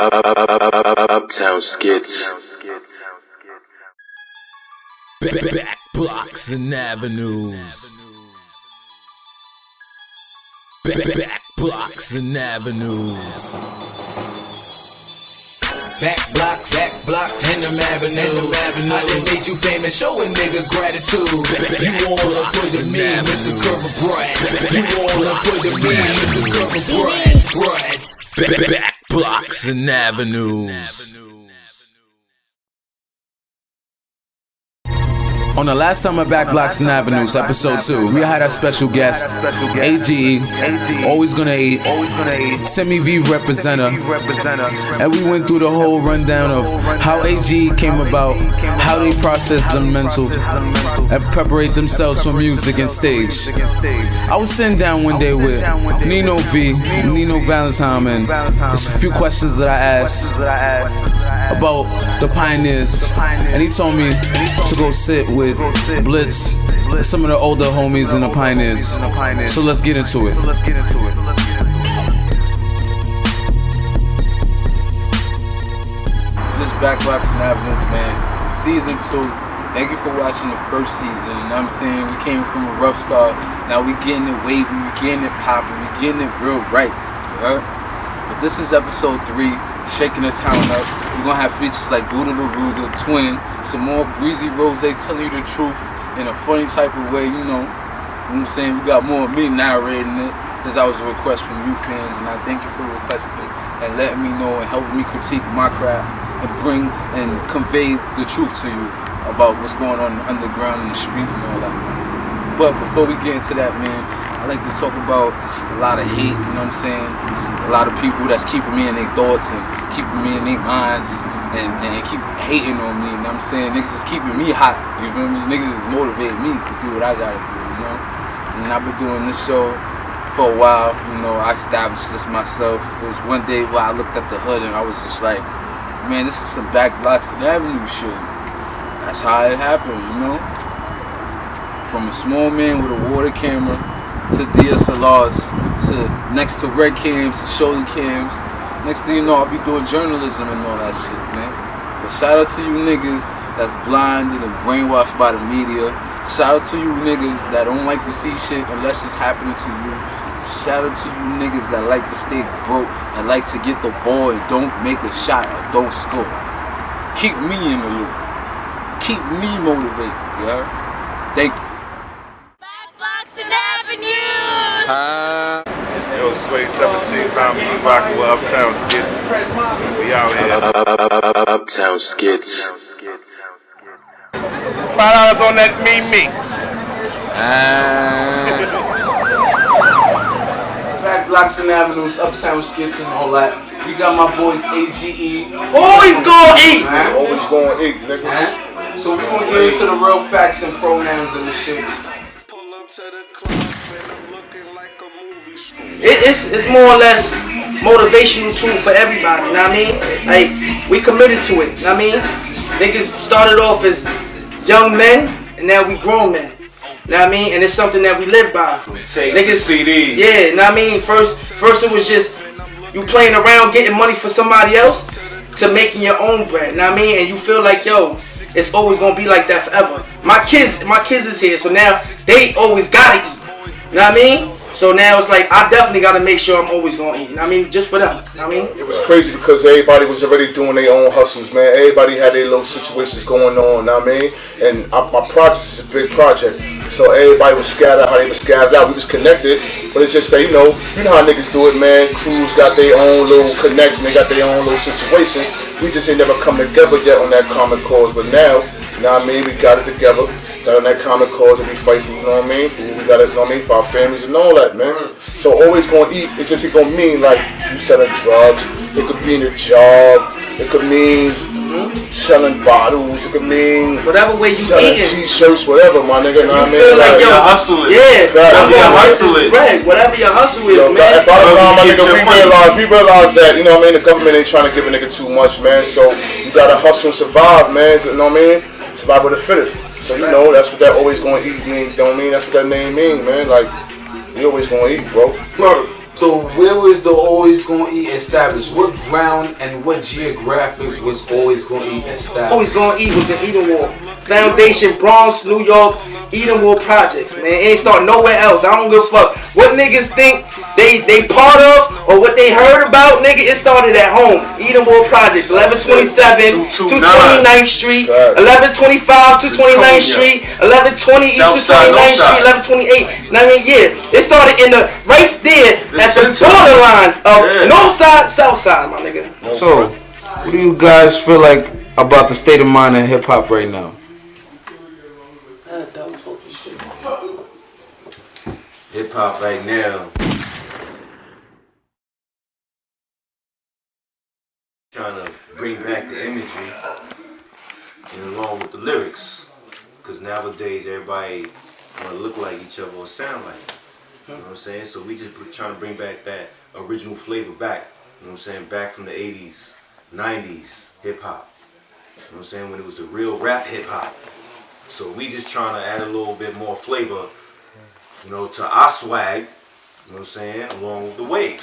Uptown skits. Back blocks and avenues. Back blocks and avenues. Back blocks, and them avenues. I done made you famous, show a nigga gratitude. You all up with the me, Mr. Curve Brad. You all up with the me, Mr. Curve Brad. Back blocks and avenues. On the last time at Back Blocks and Avenues, episode 2, we had our special guest, AGE, always gonna eat, Semi V representative, and we went through the whole rundown of how AGE came about, how they process the mental, and preparate themselves for music and stage. I was sitting down one day with Nino Valentine, and there's a few questions that I asked about the pioneers, and he told me to go sit with Blitz and some of the older homies and the pioneers. So let's get into it. This Back Blocks and Avenues, man, season 2. Thank you for watching the first season. You know what I'm saying? We came from a rough start. Now we getting it wavy, we getting it popping, we getting it real right. You heard? But this is episode 3, shaking the town up. We're gonna have features like Buddha the Ruger, Twin, some more Breezy Rose telling you the truth in a funny type of way, you know. You know what I'm saying? We got more of me narrating it, because that was a request from you fans, and I thank you for requesting and letting me know and helping me critique my craft and bring and convey the truth to you about what's going on underground in the street and all that. But before we get into that, man, I like to talk about a lot of hate, you know what I'm saying? A lot of people that's keeping me in their thoughts and keeping me in their minds and keep hating on me, you know what I'm saying? Niggas is keeping me hot, you feel me? Niggas is motivating me to do what I gotta do, you know? And I've been doing this show for a while, you know, I established this myself. It was one day where I looked at the hood and I was just like, man, this is some Back Blocks and Avenue shit. That's how it happened, you know? From a small man with a water camera to DSLRs, to next to red cams, to shoulder cams. Next thing you know, I'll be doing journalism and all that shit, man. But shout out to you niggas that's blinded and brainwashed by the media. Shout out to you niggas that don't like to see shit unless it's happening to you. Shout out to you niggas that like to stay broke and like to get the ball and don't make a shot or don't score. Keep me in the loop. Keep me motivated, you heard? Thank you. Yo, Sway 17 pound, me rockin' with Uptown Skits. We out here. Uptown skits. $5 on that me. Back Blocks and Avenues, Uptown Skits and all that. We got my boys AGE. Always gonna eat! Man. Always gonna eat, nigga. So we gonna get into the real facts and pronouns and the shit. It's more or less motivational tool for everybody, you know what I mean? Like, we committed to it, you know what I mean? Niggas started off as young men, and now we grown men, you know what I mean? And it's something that we live by. Niggas CDs. Yeah, you know what I mean? First it was just you playing around getting money for somebody else to making your own bread, you know what I mean? And you feel like, yo, it's always gonna be like that forever. My kids is here, so now they always gotta eat, you know what I mean? So now it's like, I definitely got to make sure I'm always going to eat. I mean, just for them. I mean, it was crazy because everybody was already doing their own hustles, man. Everybody had their little situations going on, know what I mean? And my project is a big project. So everybody was scattered how they was scattered out. We was connected, but it's just that, you know how niggas do it, man. Crews got their own little connection. They got their own little situations. We just ain't never come together yet on that common cause. But now, you know what I mean? We got it together. Got on that common cause and we fight for, you know what I mean? We got it, you know what I mean, for our families and all that, man. So always gonna eat, it's just gonna mean like you selling drugs, it could be in a job, it could mean selling bottles, it could mean whatever way you selling eating. T-shirts, whatever, my nigga, you know what I mean? Feel like, yo, hustling. Yeah, that's your hustle is. Right, whatever your hustle is, yo, man. Bottom line, my nigga, we realize that, you know what I mean, the government ain't trying to give a nigga too much, man, so you gotta hustle and survive, man, you know what I mean? Survival of the fittest. So you know, that's what that always gonna eat mean, you know what I mean? That's what that name mean, man. Like, we always gonna eat, bro. So where was the always gonna eat established? What ground and what geographic was always gonna eat established? Always gonna eat was in Edenwald Foundation, Bronx, New York. Edenwald Projects, man. It ain't start nowhere else. I don't give a fuck what niggas think they part of or what they heard about, nigga. It started at home. Edenwald Projects, 1127, 229th Street, 1125, 229th Street, 1120 East 229th Street, 1128. I mean, yeah, it started in the right there at the borderline of North Side, South Side, my nigga. So, what do you guys feel like about the state of mind in hip hop right now? Hip hop right now, trying to bring back the imagery and along with the lyrics, because nowadays everybody want to look like each other or sound like it. You know what I'm saying? So we just trying to bring back that original flavor back. You know what I'm saying? Back from the 80s, 90s hip hop. You know what I'm saying? When it was the real rap hip hop. So we just trying to add a little bit more flavor, you know, to our swag, you know what I'm saying, along with the wave.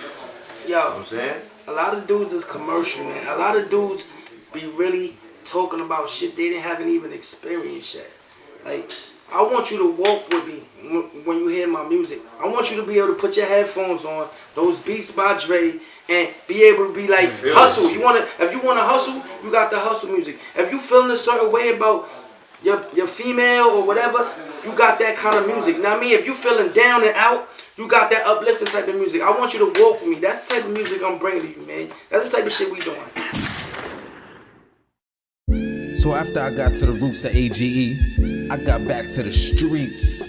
Yo, you know what I'm saying? A lot of dudes is commercial, man. A lot of dudes be really talking about shit they haven't even experienced yet. Like, I want you to walk with me when you hear my music. I want you to be able to put your headphones on, those beats by Dre, and be able to be like, hustle. If you wanna hustle, you got the hustle music. If you feeling a certain way about your female or whatever, you got that kind of music. Now, I mean, if you feeling down and out, you got that uplifting type of music. I want you to walk with me. That's the type of music I'm bringing to you, man. That's the type of shit we doing. So after I got to the roots of AGE, I got back to the streets.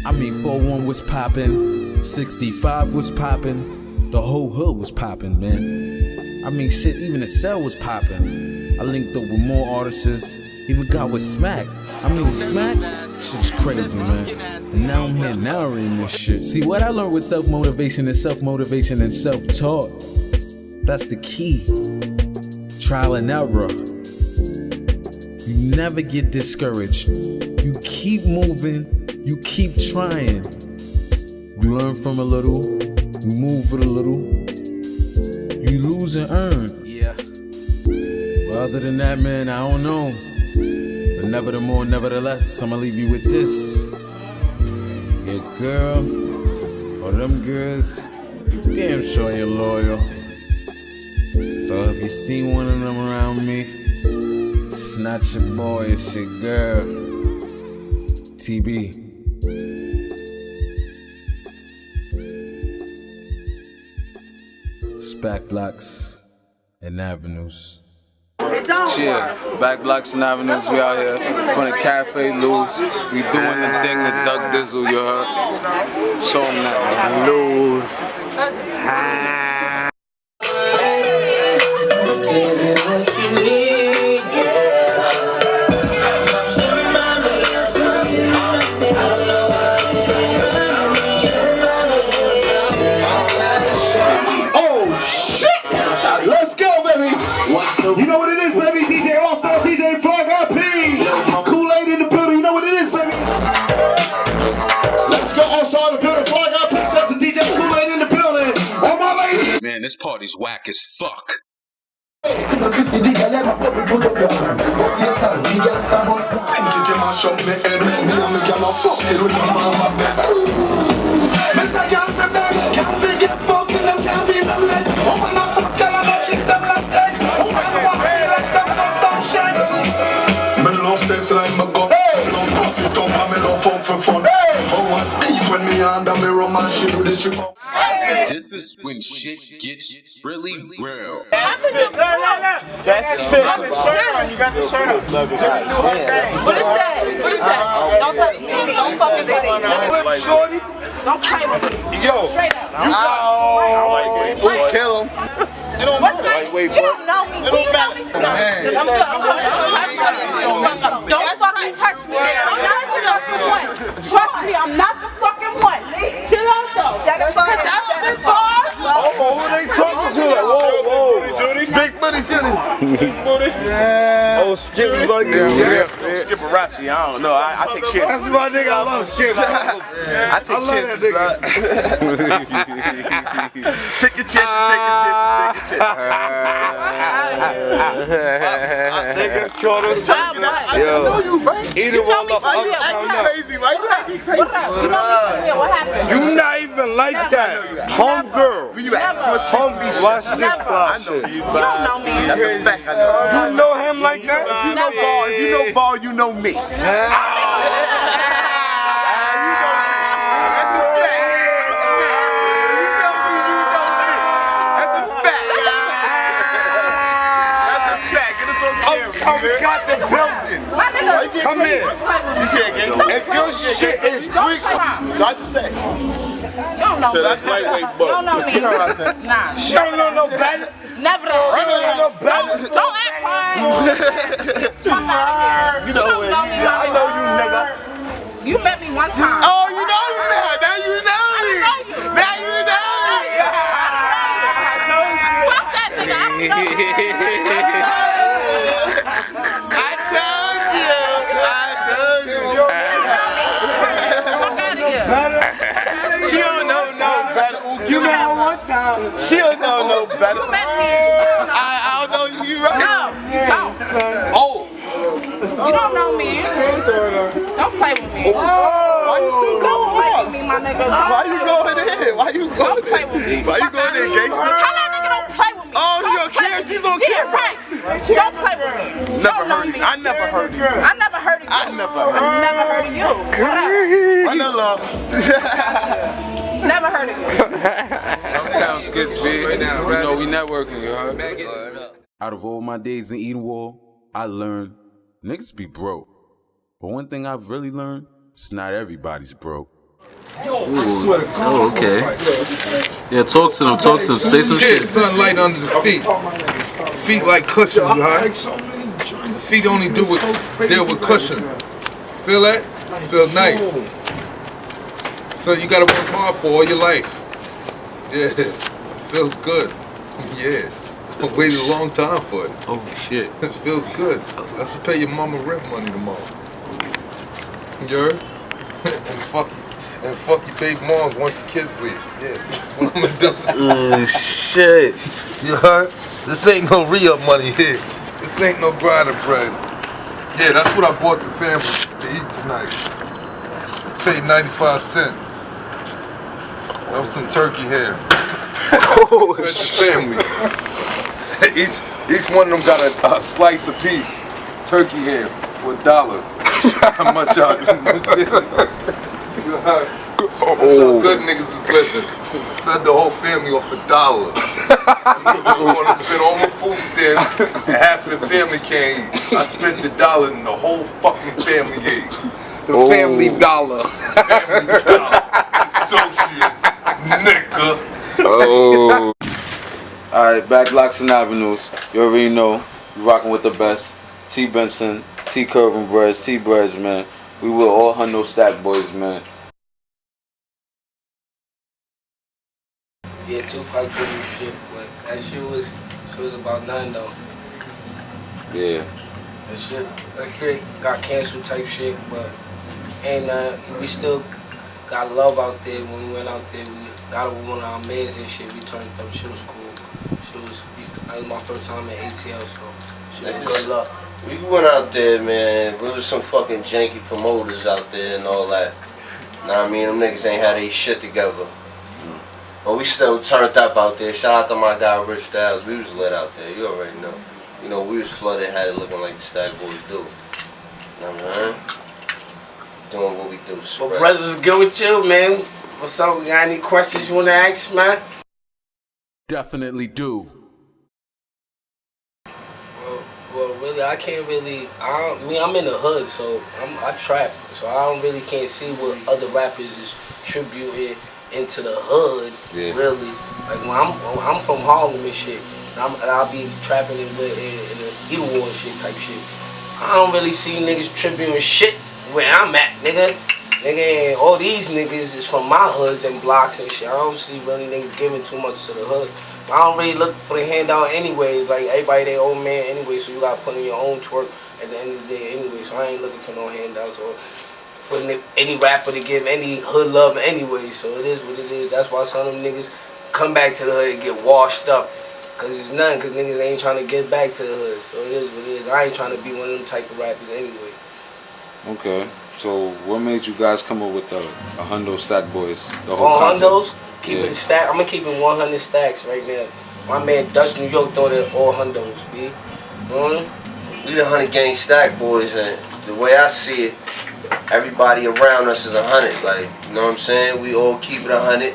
I mean, 4-1 was popping, 65 was popping, the whole hood was popping, man. I mean, shit, even the cell was popping. I linked up with more artists, even got with Smack. I mean, with Smack, shit's crazy, man. And now I'm here narrating this shit. See, what I learned with self-motivation and self-motivation and self-taught, that's the key. Trial and error. You never get discouraged. You keep moving, you keep trying. You learn from a little, you move with a little, you lose and earn. Yeah. But other than that, man, I don't know. But nevertheless, I'ma leave you with this. Your girl, or them girls, damn sure you're loyal. So if you see one of them around me, it's not your boy, it's your girl. TB. It's back blocks and avenues. Yeah, back blocks and avenues, we out here from the Cafe Lou's. We doing the thing that Doug Dizzle, you heard? Show him that, man. Lou's. You know what it is, baby? DJ All-Star, DJ Flag RP. Kool-Aid in the building, you know what it is, baby? Let's go All-Star in the building, Flag RP, up to DJ Kool-Aid in the building. All my ladies. Man, this party's whack as fuck. This is when shit gets really real. That's it. You got the shirt on. What is that? Don't touch me. Don't fucking do it. Shorty. Don't play with me. Yo. Straight up. We'll kill him. You don't know me. You don't know me. You know me. Don't fucking touch me. I'm not the fucking one. Trust me, I'm not the fucking one. Chill out though. That's the boss. Oh, who they talking to? Whoa. Big money Yeah. Oh, Skip, you gonna get Skip Arachi. I don't know. I take chances. That's my nigga. I love Skip. I take chances, bro. Take your chances, take your chances, take your chances. Niggas called us. I know you, right? Eat it all up. Why you acting crazy? Why you acting crazy? What's up? You know me? Yeah, what happened? You not even like that. Home girl. You act Home watch this Never. fly shit. You don't know me. That's a fact. I know. You know him like that? If you know ball, you know me. That's a fact. We got the building. Come here. You can't get If your shit is street, not to say. You don't know me. That's lightweight, You don't know me. You know what I said? Nah. you don't know no better. Never. You don't know no better. Don't act hard. You know what? I know you, nigga. You met me one time. Oh, you know me now. Now you know me. Now you know me. Fuck that nigga. I don't know you. I told you. Fuck out of here. She don't know no better. You met her one time. She don't know no better. You met me. I don't know you right. No, don't. Oh. You don't know me. Don't play with me. Why you so Don't play going with me, my nigga. Why you going in? Why you going Don't play with me. Why you going in, gangster? Tell that nigga don't play with me. Oh, you on camera? She's on camera. Yeah, right. Don't play with me. Never heard of you. I never heard of you. I never heard of you. I never heard of you. I never heard of you. I know. Never heard of you. Uptown Skits, big. You know, we networking, you heard? Out of all my days in Eden Wall, I learned niggas be broke. But one thing I've really learned, it's not everybody's broke. Oh, okay. Yeah, talk to them, say some shit. Sunlight under the feet. Feet like cushion, you heard? Feet only deal with cushion. Feel that? Feel nice. So you gotta work hard for all your life. Yeah, feels good. Yeah, I waited a long time for it. Oh shit. It feels good. That's to pay your mama rent money tomorrow. You heard? and fuck your baby mom once the kids leave. Yeah, that's what I'm gonna do. Shit. You heard? This ain't no re-up money here. This ain't no grinder bread. Yeah, that's what I bought the family to eat tonight. Paid 95 cents. That was some turkey hair. Oh, the family. each one of them got a slice apiece. Turkey hair for $1. How much y'all? Some good niggas is living. Fed the whole family off $1. I'm going to spend all my food stamps and half of the family can't eat. I spent $1 and the whole fucking family ate. The family dollar. Family dollar. Associates. Nigga. Oh. Alright, back blocks and avenues. You already know. You rocking with the best. T Benson, T Curvin Breads, T Breads, man. We were all Hundo Stack Boys, man. Yeah, Tupac did new shit, but that shit was about nothing though. Yeah. That shit got canceled type shit, but ain't we still got love out there. When we went out there, we got it with one of our mans and shit. We turned up. Shit was cool. That was my first time in ATL, so shit was good luck. We went out there, man. We was some fucking janky promoters out there and all that. Know what I mean? Them niggas ain't had their shit together. But we still turned up out there. Shout out to my guy Rich Styles. We was lit out there. You already know. You know, we was flooded, had it looking like the Stack Boys do. You know what I mean? Doing what we do. Well, brothers, good with you, man. What's up? We got any questions you want to ask, man? Definitely do. Well, really, I can't really. I'm in the hood, so I trap, so I don't really can't see what other rappers is tributing into the hood. Yeah. Really, like when I'm from Harlem and shit, and I'll be trapping in the Eden Wall shit type shit. I don't really see niggas tributing shit where I'm at, nigga. And all these niggas is from my hoods and blocks and shit. I don't see really niggas giving too much to the hood. I don't really look for the handout anyways. Like everybody their own man anyway, so you gotta put in your own twerk at the end of the day anyway. So I ain't looking for no handouts or for any rapper to give any hood love anyway. So it is what it is. That's why some of them niggas come back to the hood and get washed up. Cause it's nothing, cause niggas ain't trying to get back to the hood. So it is what it is. I ain't trying to be one of them type of rappers anyway. Okay. So what made you guys come up with the Hundo Stack Boys? The whole All concept? Hundos, keeping the stack. I'm gonna keep it 100 stacks right now. My man Dutch New York thought it all Hundos, B. You know? We the 100 gang stack boys, and the way I see it, everybody around us is 100. Like, you know what I'm saying? We all keep it 100.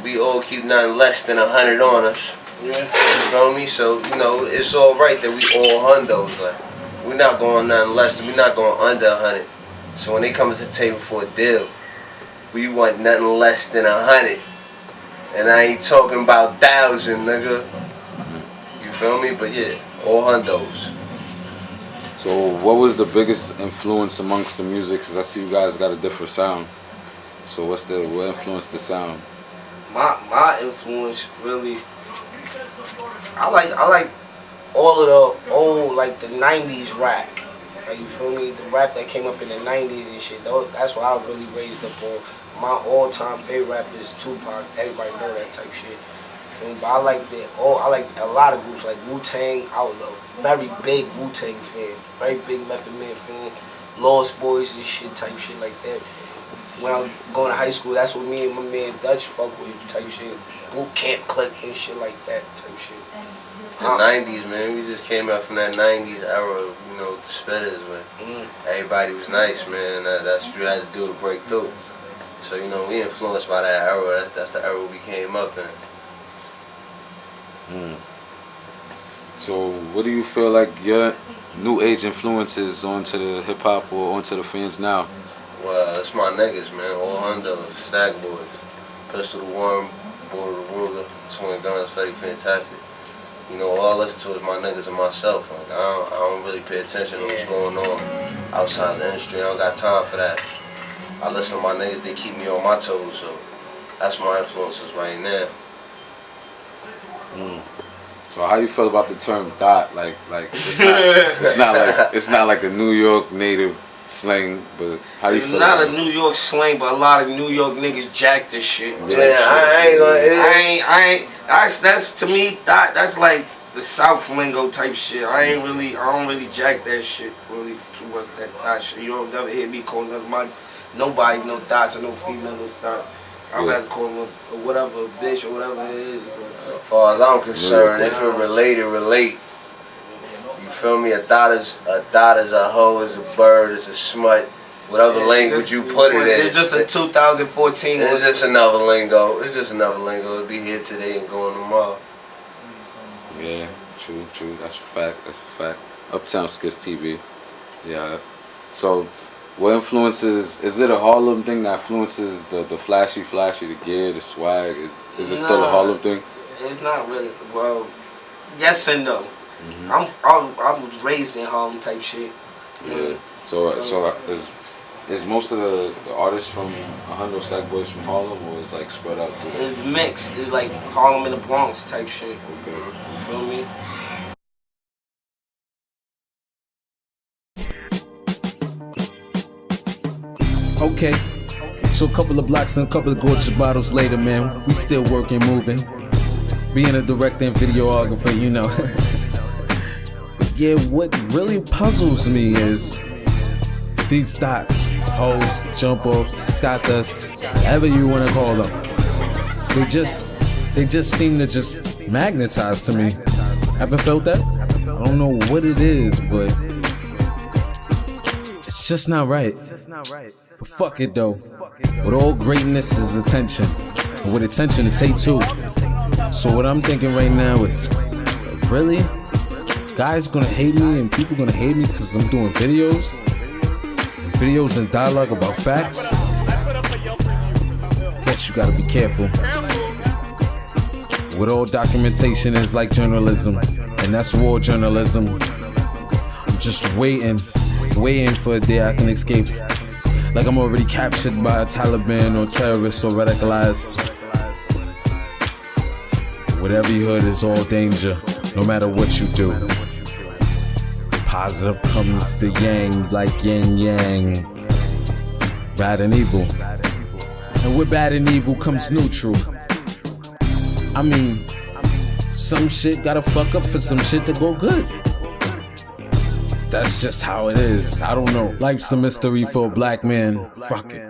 We all keep nothing less than 100 on us. Yeah. You feel me? So, you know, it's all right that we all Hundos. Like, we're not going nothing less than, we're not going under 100. So when they come to the table for a deal, we want nothing less than 100. And I ain't talking about 1,000, nigga. You feel me? But yeah, all Hundos. So what was the biggest influence amongst the music? Because I see you guys got a different sound. So what influenced the sound? My influence really, I like all of the old, like the 90s rap. Like, you feel me? The rap that came up in the 90s and shit. That's what I really raised up on. My all-time favorite rapper is Tupac. Everybody know that type shit. Feel me? But I like a lot of groups like Wu-Tang. I was a very big Wu-Tang fan. Very big Method Man fan. Lost Boys and shit, type shit like that. When I was going to high school, that's what me and my man Dutch fuck with, type shit. Boot camp click and shit like that, type shit. The 90s, man. We just came out from that 90s era, you know, the spitters, man. Everybody was nice, man. That's what you had to do to break through. So, you know, we influenced by that era. That's the era we came up in. So what do you feel like your new age influences onto the hip hop or onto the fans now? Well, it's my niggas, man. All Hundo, Stack Boys. Pistol to Warren, Border to Ruger, Twin Guns, very fantastic. You know, all I listen to is my niggas and myself. Like, I don't really pay attention to what's going on outside the industry. I don't got time for that. I listen to my niggas, they keep me on my toes, so that's my influences right now. So how you feel about the term dot? Like it's not like a New York native slang, but how you feel? It's not a New York slang, but a lot of New York niggas jack this shit. Yeah, I ain't gonna. That's to me. That's like the South lingo type shit. I don't really jack that shit really too much. That dot shit. You don't never hear me call nobody no dots or no female no dot. I'd rather call them a whatever, a bitch or whatever it is. But as far as I'm concerned, if it relate. You feel me? A dot is a hoe, is a bird, is a smut. Whatever language you put it in. It's just a 2014. It's just another lingo. It's just another lingo. It'll be here today and going tomorrow. Yeah, true. That's a fact. That's a fact. Uptown Skits TV. Yeah. So, what influences? Is it a Harlem thing that influences the flashy, the gear, the swag? Is it still a Harlem thing? It's not really. Well, yes and no. I was raised in Harlem type shit. Yeah. So is most of the artists from Hundo Stack Boys from Harlem, or is like spread out? It's mixed. It's like Harlem and the Bronx type shit. Okay. You feel me? Okay, so a couple of blocks and a couple of gorgeous bottles later, man, we still working, moving. Being a director and videographer, you know. But yeah, what really puzzles me is these dots, hoes, jump offs, sky dust, whatever you want to call them. They just seem to just magnetize to me. Ever felt that? I don't know what it is, but it's just not right. But fuck it though. With all greatness is attention. And with attention is hate too. So what I'm thinking right now is, really? Guys gonna hate me and people gonna hate me because I'm doing videos? Videos and dialogue about facts? Guess you gotta be careful. With all documentation is like journalism. And that's war journalism. I'm just waiting for a day I can escape. Like I'm already captured by a Taliban or terrorists or radicalized. With every hood is all danger, no matter what you do. Positive comes the yang, like yin yang. Bad and evil. And with bad and evil comes neutral. I mean, some shit gotta fuck up for some shit to go good. That's just how it is. I don't know. Life's a mystery for a black man. Fuck it.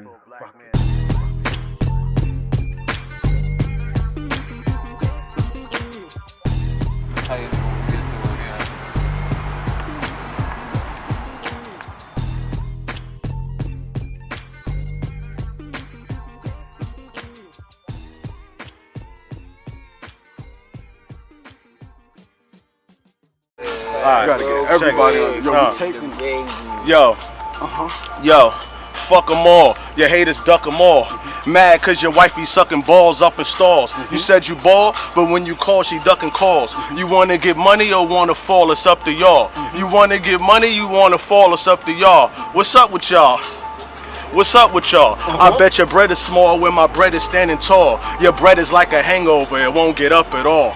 Alright, You gotta get everybody on. Yo, yo, fuck them all. Your haters duck them all. Mad cause your wifey sucking balls up in stalls. You said you ball, but when you call, she ducking calls. You wanna get money or wanna fall? It's up to y'all. You wanna get money, you wanna fall? It's up to y'all. What's up with y'all? What's up with y'all? I bet your bread is small when my bread is standing tall. Your bread is like a hangover, it won't get up at all.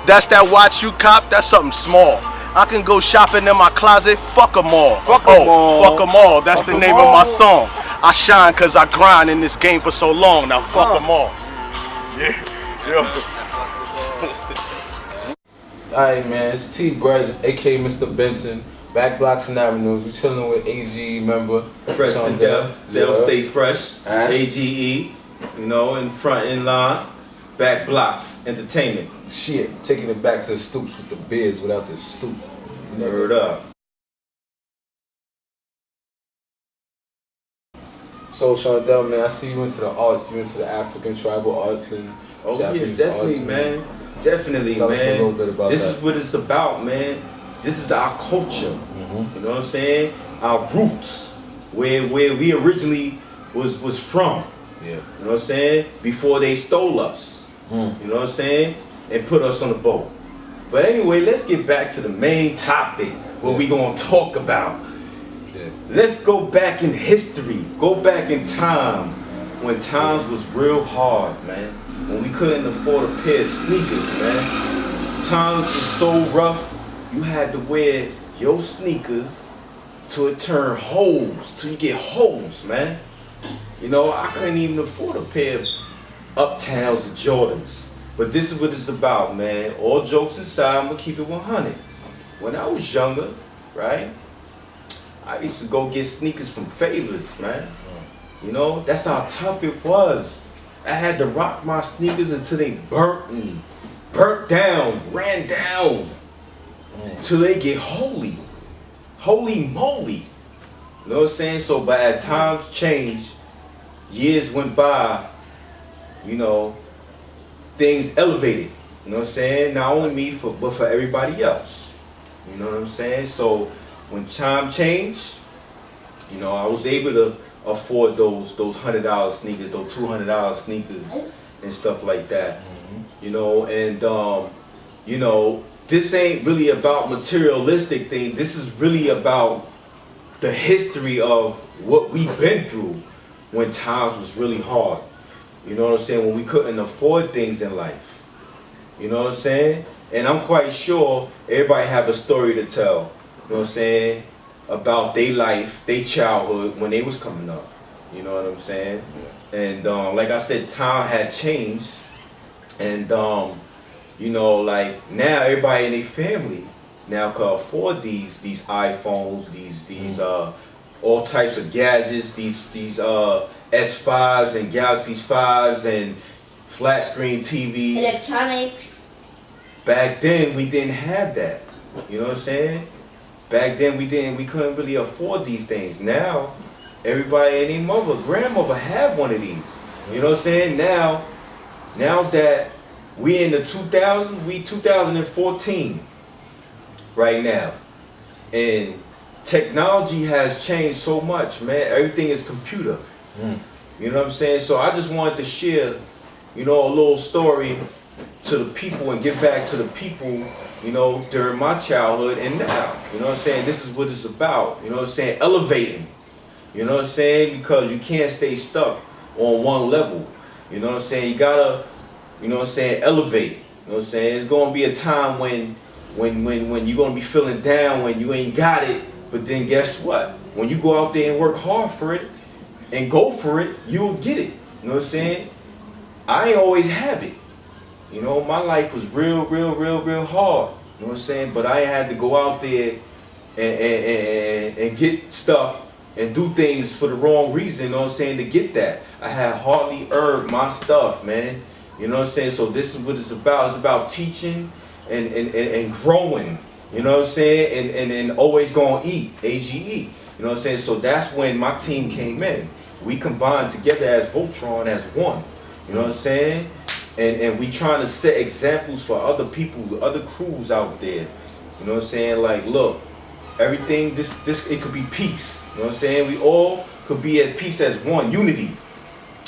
That's that watch you cop, that's something small. I can go shopping in my closet, fuck them all. Fuck them all, that's the name of my song. I shine cause I grind in this game for so long, now fuck them all. Yeah, yo. Alright, man, it's T Brez, aka Mr. Benson. Back Blocks and Avenues. We chilling with AG member. Fresh to death. They'll stay fresh. AGE, you know, in front in line. Back Blocks Entertainment. Shit, taking it back to the stoops with the beers without the stoop. Word up. So Shondell, man, I see you into the arts. You into the African tribal arts and Japanese definitely, arts, man. Definitely, Tell man. us a little bit about this that. is what it's about, man. This is our culture. You know what I'm saying? Our roots, where we originally was from. Yeah. You know what I'm saying? Before they stole us. You know what I'm saying? And put us on the boat. But anyway, let's get back to the main topic. What we gonna talk about. Let's go back in history. Go back in time when times was real hard, man. When we couldn't afford a pair of sneakers, man. Times was so rough. You had to wear your sneakers till it turn holes, till you get holes, man. You know, I couldn't even afford a pair of Uptowns or Jordans. But this is what it's about, man. All jokes aside, I'm gonna keep it 100. When I was younger, right, I used to go get sneakers from Favors, man. You know, that's how tough it was. I had to rock my sneakers until they burnt down, ran down. Till they get holy. Holy moly. You know what I'm saying? So, but as times changed, years went by, you know, things elevated. You know what I'm saying? Not only me, but for everybody else. You know what I'm saying? So, when time changed, you know, I was able to afford those $100 sneakers, those $200 sneakers, and stuff like that. You know, and you know, this ain't really about materialistic things. This is really about the history of what we've been through when times was really hard. You know what I'm saying? When we couldn't afford things in life. You know what I'm saying? And I'm quite sure everybody have a story to tell. You know what I'm saying? About their life, their childhood when they was coming up. You know what I'm saying? And like I said, time had changed. And you know, like now everybody in their family now can afford these iPhones, these all types of gadgets, these S5s and Galaxy 5s and flat screen TVs. Electronics. Back then we didn't have that. You know what I'm saying? Back then we couldn't really afford these things. Now everybody and their mother, grandmother have one of these. You know what I'm saying? Now that we in the 2000s, we 2014 right now. And technology has changed so much, man. Everything is computer. You know what I'm saying? So I just wanted to share, you know, a little story to the people and give back to the people, you know, during my childhood and now. You know what I'm saying? This is what it's about. You know what I'm saying? Elevating. You know what I'm saying? Because you can't stay stuck on one level. You know what I'm saying? You gotta, you know what I'm saying, elevate. know what I'm saying? It's gonna be a time when you're gonna be feeling down, when you ain't got it. But then guess what? When you go out there and work hard for it and go for it, you'll get it. You know what I'm saying? I ain't always have it. You know, my life was real hard. You know what I'm saying? But I had to go out there and get stuff and do things for the wrong reason, you know what I'm saying, to get that. I had hardly earned my stuff, man. You know what I'm saying? So this is what it's about. It's about teaching and growing. You know what I'm saying? And always gonna eat, AGE. You know what I'm saying? So that's when my team came in. We combined together as Voltron as one. You know what I'm saying? And we trying to set examples for other people, other crews out there. You know what I'm saying? Like, look, everything, this it could be peace. You know what I'm saying? We all could be at peace as one, unity,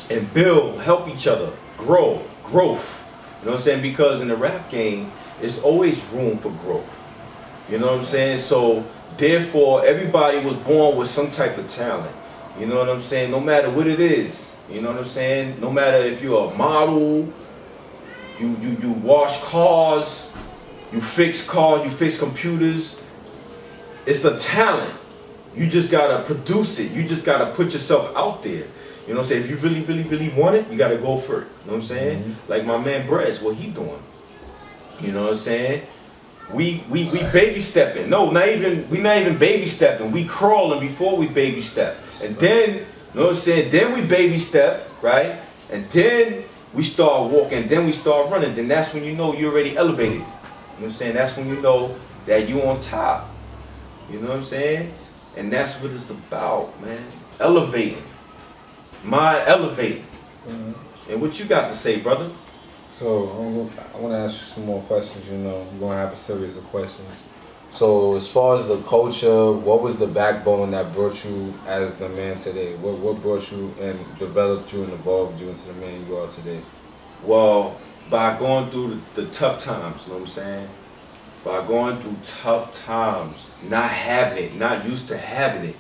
and build, help each other, growth. You know what I'm saying? Because in the rap game, there's always room for growth. You know what I'm saying? So therefore, everybody was born with some type of talent. You know what I'm saying? No matter what it is. You know what I'm saying? No matter if you're a model, you wash cars, you fix cars, you fix computers. It's a talent. You just gotta produce it. You just gotta put yourself out there. You know what I'm saying? If you really want it, you gotta go for it. You know what I'm saying? Mm-hmm. Like my man Brez, what he doing? You know what I'm saying? We baby stepping. No, we not even baby stepping. We crawling before we baby step. And then, you know what I'm saying? Then we baby step, right? And then we start walking, then we start running. Then that's when you know you're already elevated. You know what I'm saying? That's when you know that you on top. You know what I'm saying? And that's what it's about, man. Elevating. Mind elevating. Mm-hmm. And what you got to say, brother? So I want to ask you some more questions. You know, we're gonna have a series of questions. So as far as the culture, what was the backbone that brought you as the man today? What brought you and developed you and evolved you into the man you are today? Well, by going through the tough times, you know what I'm saying? By going through tough times, not having it, not used to having it.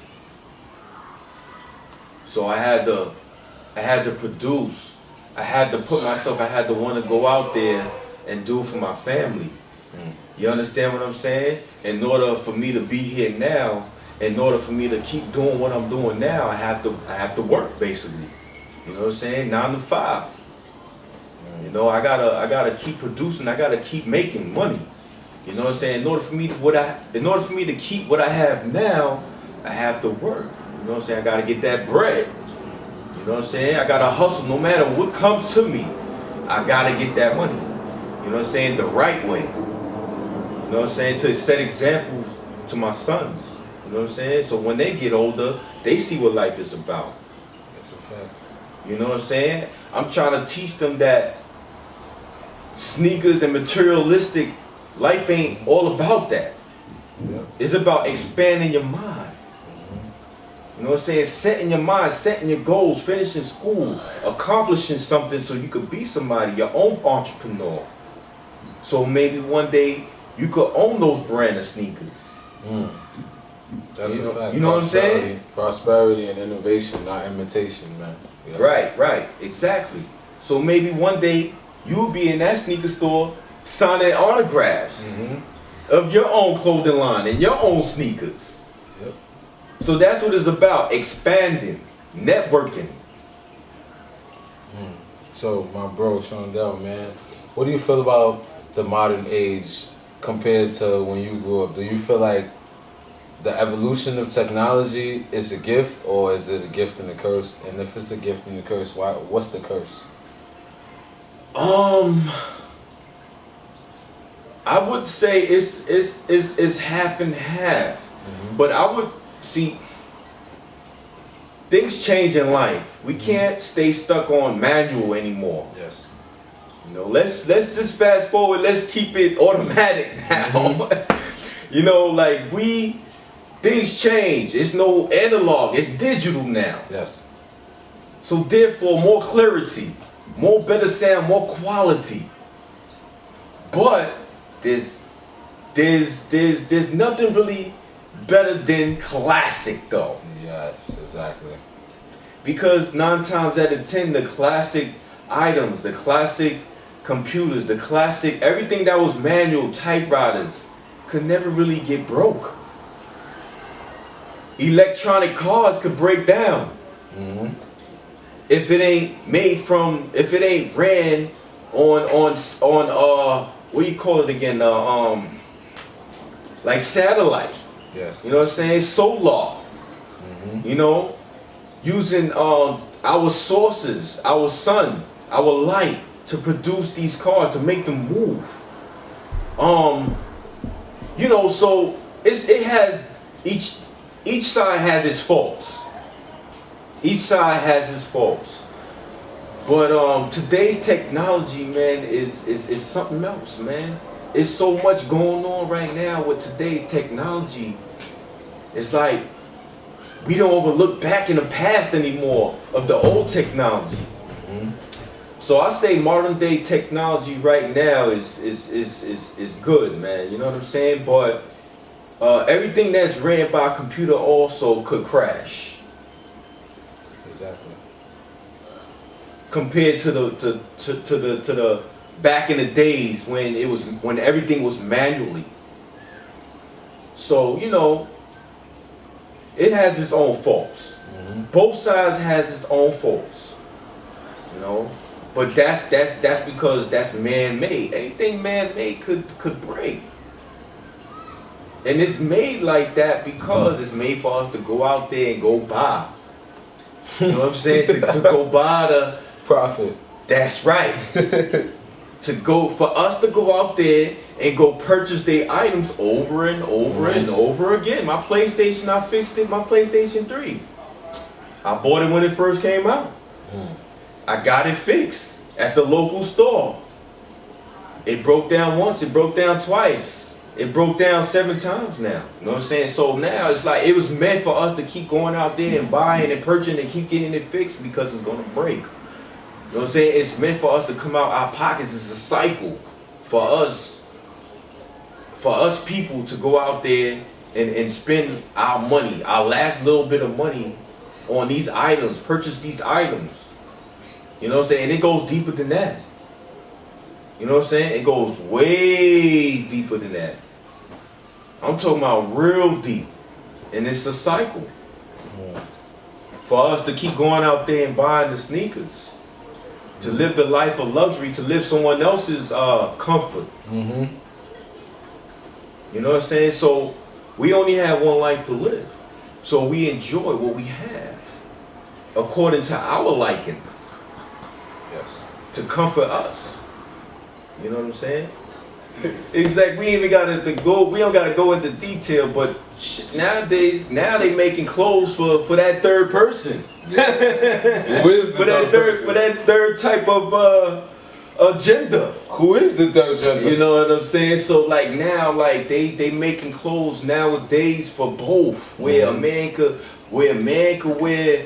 So I had to produce. I had to put myself, I had to want to go out there and do for my family. You understand what I'm saying? In order for me to be here now, in order for me to keep doing what I'm doing now, I have to work basically. You know what I'm saying? 9 to 5. You know, I gotta keep producing, I gotta keep making money. You know what I'm saying? In order for me to keep what I have now, I have to work. You know what I'm saying? I gotta get that bread. You know what I'm saying? I gotta hustle no matter what comes to me. I gotta get that money. You know what I'm saying? The right way. You know what I'm saying? To set examples to my sons. You know what I'm saying? So when they get older, they see what life is about. That's a fact. You know what I'm saying? I'm trying to teach them that sneakers and materialistic life ain't all about that. Yeah. It's about expanding your mind. You know what I'm saying? Setting your mind, setting your goals, finishing school, accomplishing something so you could be somebody, your own entrepreneur. So maybe one day you could own those brand of sneakers. That's a fact. You know what I'm saying? Prosperity and innovation, not imitation, man. Yeah. Right, exactly. So maybe one day you'll be in that sneaker store signing autographs of your own clothing line and your own sneakers. Yep. So that's what it's about, expanding, networking. So my bro, Shondell, man, what do you feel about the modern age compared to when you grew up? Do you feel like the evolution of technology is a gift, or is it a gift and a curse? And if it's a gift and a curse, what's the curse? I would say it's half and half. But I would see things change in life. We can't stay stuck on manual anymore. Yes. You know, let's just fast forward. Let's keep it automatic now. You know, like things change. It's no analog. It's digital now. Yes. So therefore, more clarity, more better sound, more quality. But there's nothing really better than classic though. Yes, exactly. Because 9 times out of 10, the classic items, the classic computers, the classic, everything that was manual, typewriters, could never really get broke. Electronic cars could break down. If it ain't made from, if it ain't ran on what do you call it again? Like satellite. Yes. You know what I'm saying? Solar. You know, using our sources, our sun, our light to produce these cars, to make them move. You know, so it has each side has its faults. Each side has its faults. But today's technology, man, is something else, man. It's so much going on right now with today's technology. It's like we don't even look back in the past anymore of the old technology. So I say modern day technology right now is good, man. You know what I'm saying? But everything that's ran by a computer also could crash. Exactly. Compared to the back in the days when everything was manually. So, you know, it has its own faults. Both sides has its own faults. You know, but that's because that's man-made. Anything man-made could break. And it's made like that because it's made for us to go out there and go buy. You know what I'm saying? to go buy the profit. That's right. For us to go out there and go purchase their items over and over and over again. My PlayStation, I fixed it, my PlayStation 3. I bought it when it first came out. I got it fixed at the local store. It broke down once, it broke down twice. It broke down 7 times now. You know what I'm saying? So now it's like it was meant for us to keep going out there and buying and purchasing and keep getting it fixed because it's gonna break. You know what I'm saying? It's meant for us to come out our pockets. It's a cycle for us people to go out there and spend our money, our last little bit of money on these items, purchase these items. You know what I'm saying? And it goes deeper than that. You know what I'm saying? It goes way deeper than that. I'm talking about real deep. And it's a cycle. For us to keep going out there and buying the sneakers. To live the life of luxury, to live someone else's comfort. You know what I'm saying? So we only have one life to live. So we enjoy what we have according to our likings. Yes. To comfort us. You know what I'm saying? It's like we ain't even gotta go. We don't gotta go into detail, but nowadays, now they making clothes for that third person. Who is the for that third type of gender. Who is the third gender? You know what I'm saying? So like now, like they making clothes nowadays for both, where a man could wear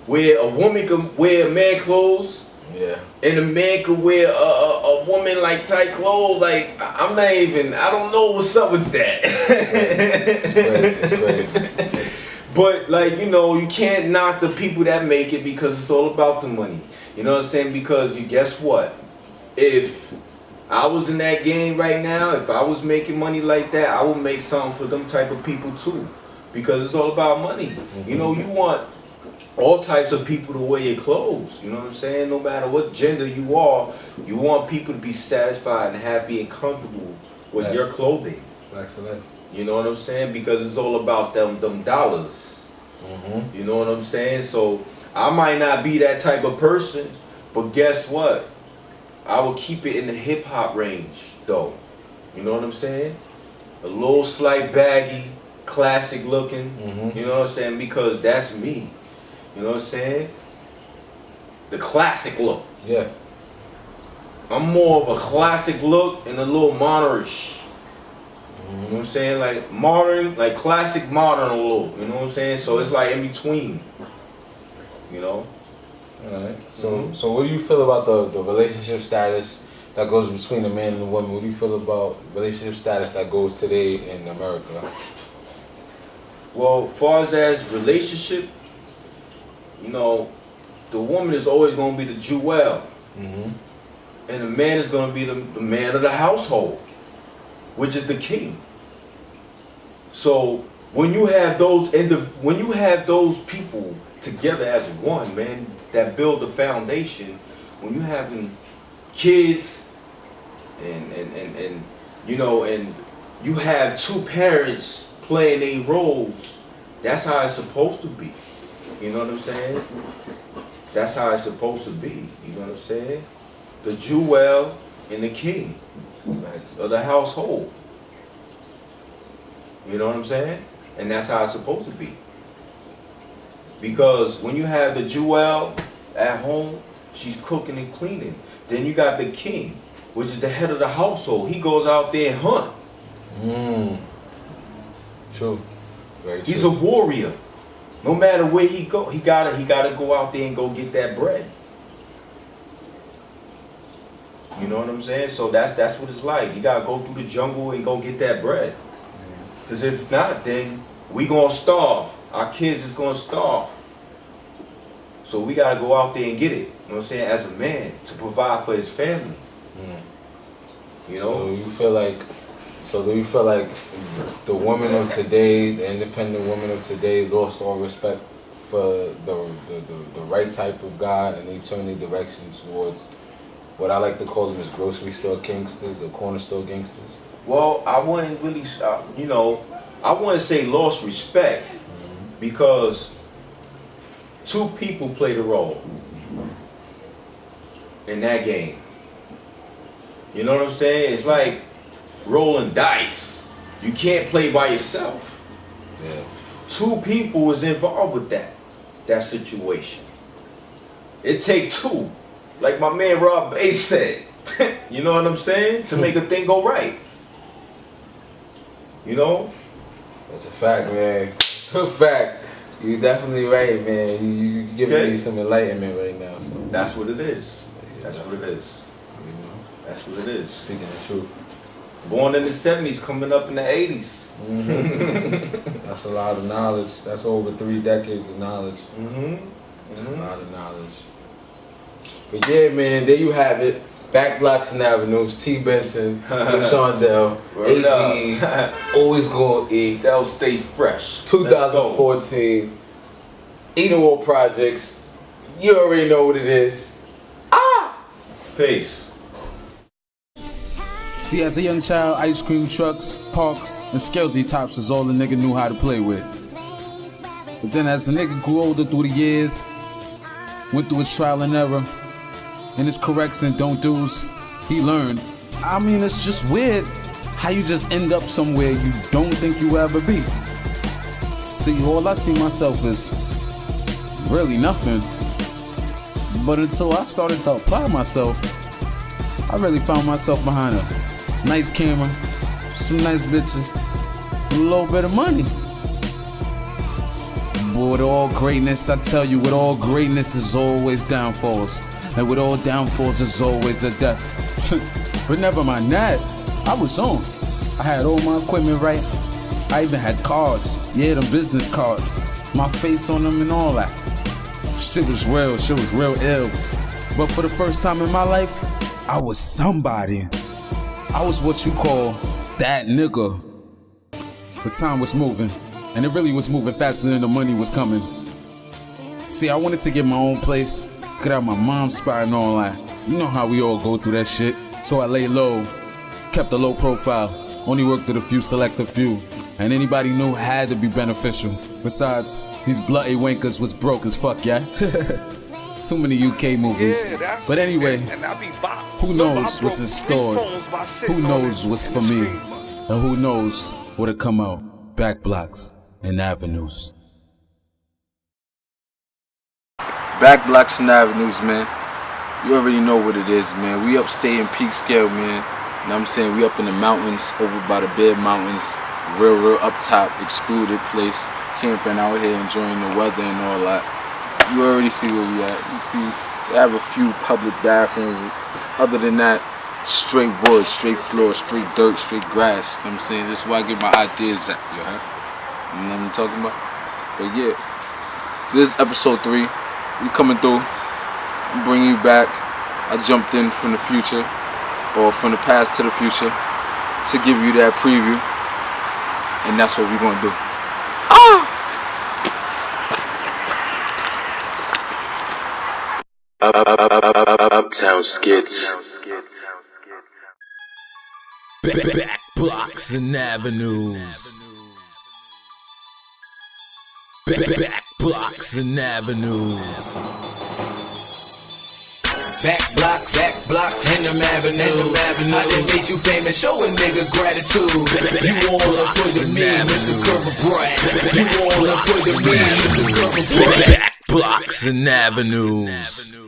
a woman could wear a man clothes. Yeah. And a man could wear a woman like tight clothes. Like I don't know what's up with that. It's crazy. But like, you know, you can't knock the people that make it because it's all about the money. You know what I'm saying? Because you guess what? If I was in that game right now, if I was making money like that, I would make something for them type of people too. Because it's all about money. You know, you want all types of people to wear your clothes. You know what I'm saying? No matter what gender you are, you want people to be satisfied and happy and comfortable with your clothing. Excellent. You know what I'm saying? Because it's all about them dollars. You know what I'm saying? So I might not be that type of person, but guess what? I will keep it in the hip hop range though. You know what I'm saying? A little slight baggy, classic looking. You know what I'm saying? Because that's me. You know what I'm saying? The classic look. Yeah. I'm more of a classic look and a little modern-ish. You know what I'm saying? Like modern, like classic modern look. You know what I'm saying? So it's like in between. You know? Alright. So what do you feel about the relationship status that goes between a man and a woman? What do you feel about relationship status that goes today in America? Well, far as relationship, you know, the woman is always going to be the jewel. And the man is going to be the man of the household, which is the king. So when you have those people together as one, man, that build the foundation, when you having kids and you know, and you have two parents playing their roles, that's how it's supposed to be. You know what I'm saying? That's how it's supposed to be. You know what I'm saying? The jewel and the king of the household. You know what I'm saying? And that's how it's supposed to be. Because when you have the jewel at home, she's cooking and cleaning. Then you got the king, which is the head of the household. He goes out there and hunt. True. Very true. He's a warrior. No matter where he go, he gotta go out there and go get that bread. You know what I'm saying? So that's what it's like. You gotta go through the jungle and go get that bread. Because if not, then we gonna starve. Our kids is gonna starve. So we gotta go out there and get it. You know what I'm saying? As a man, to provide for his family. You know? So do you feel like the women of today, the independent women of today, lost all respect for the right type of guy, and they turned their direction towards what I like to call them as grocery store gangsters or corner store gangsters? Well, I wouldn't really, I wouldn't say lost respect, because two people play the role in that game. You know what I'm saying? It's like rolling dice. You can't play by yourself. Yeah. Two people is involved with that situation. It take two. Like my man Rob Bass said. You know what I'm saying? To make a thing go right. You know? That's a fact, man. It's a fact. You're definitely right, man. You giving me some enlightenment right now. So that's what it is. That's what it is. That's what it is. Speaking the truth. Born in the 70s, coming up in the 80s. That's a lot of knowledge. That's over 3 decades of knowledge. That's a lot of knowledge. But yeah, man, there you have it. Back Blocks and Avenues, T. Benson, with Shondell, AG, always gonna eat. They'll stay fresh. 2014, Eating World Projects. You already know what it is. Peace. See, as a young child, ice cream trucks, parks, and Skelzy tops is all the nigga knew how to play with. But then as a nigga grew older through the years, went through his trial and error, and his corrects and don't do's, he learned. I mean, it's just weird how you just end up somewhere you don't think you ever be. See, all I see myself is really nothing. But until I started to apply myself, I really found myself behind a nice camera, some nice bitches, and a little bit of money. But with all greatness, I tell you, with all greatness is always downfalls. And with all downfalls is always a death. But never mind that, I was on. I had all my equipment right. I even had cards, yeah, them business cards. My face on them and all that. Shit was real ill. But for the first time in my life, I was somebody. I was what you call that nigga. But time was moving, and it really was moving faster than the money was coming. See, I wanted to get my own place, get out my mom's spot and all that. You know how we all go through that shit. So I laid low, kept a low profile, only worked with a few, select a few, and anybody knew had to be beneficial. Besides, these bloody wankers was broke as fuck, yeah? Too many UK movies. But anyway, who knows what's in store? Who knows what's for me? And who knows what'll come out? Back Blocks and Avenues. Back Blocks and Avenues, man. You already know what it is, man. We upstate in peak scale, man. You know what I'm saying? We up in the mountains, over by the Bear Mountains. Real up top, excluded place. Camping out here, enjoying the weather and all that. You already see where we at. You see, we have a few public bathrooms. Other than that, straight wood, straight floor, straight dirt, straight grass. You know what I'm saying? This is where I get my ideas at, you know? You know what I'm talking about? But yeah, this is episode 3. We coming through. I'm bringing you back I jumped in from the future, or from the past to the future, to give you that preview, and that's what we're gonna do. Uptown Skits. Back blocks and avenues. Back blocks and avenues. Back blocks, and them avenues. I done made you famous, show a nigga gratitude. You all up for the me, Mr. Curva Brad. You all up for the me, Mr. Curva Brad. Back blocks and avenues.